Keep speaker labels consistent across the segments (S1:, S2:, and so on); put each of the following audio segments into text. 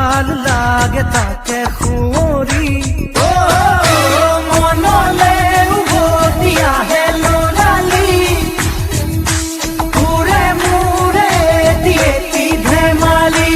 S1: ভাল লাগে তাকে সুঁৱৰি মনলে উভতি আহে ল'ৰালি মূৰে মূৰে দিয়ে ধেমালি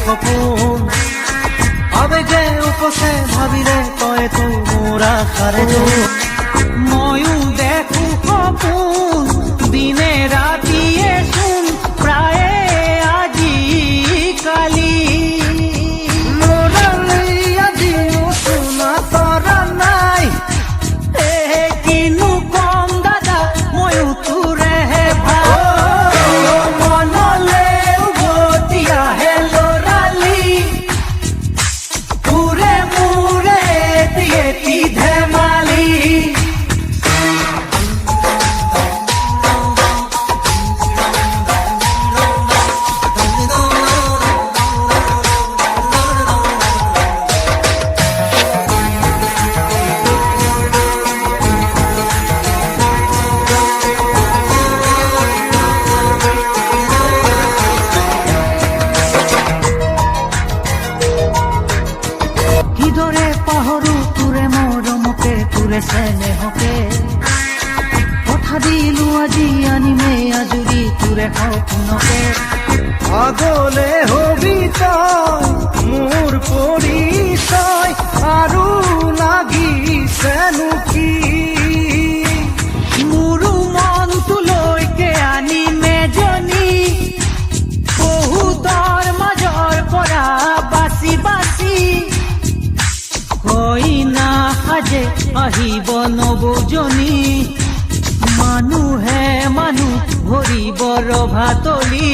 S1: সপোন আবেগে উপচে ভাবিলে তই তো মোৰ আশাৰে ময়ো দেখো সপোন দিনে ৰাতিয়ে চোন প্ৰায়ে আজি কালি ল'ৰালি আজিও শুনা তৰা নাই কিনো কম দাদা ময়ো তোৰেহে ভাল মনলে উভতি আহে ধেমালি কিদৰে পাহৰো তোৰে মৰমকে তোৰে চেনেহকে কথা দিলো আজি আনিমে আজৰি তোৰে সপোনকে আগলে হবি তই মোৰ পৰিচয় আৰু লাগিছেনো কি মোৰো মনটোলৈকে আনিমে জনী বহুতৰ মাজৰ পৰা বাচি বাচি কইনা সাজে আহিব নবৌজনী মানুহে মানুহ ভৰিব ৰভাতলি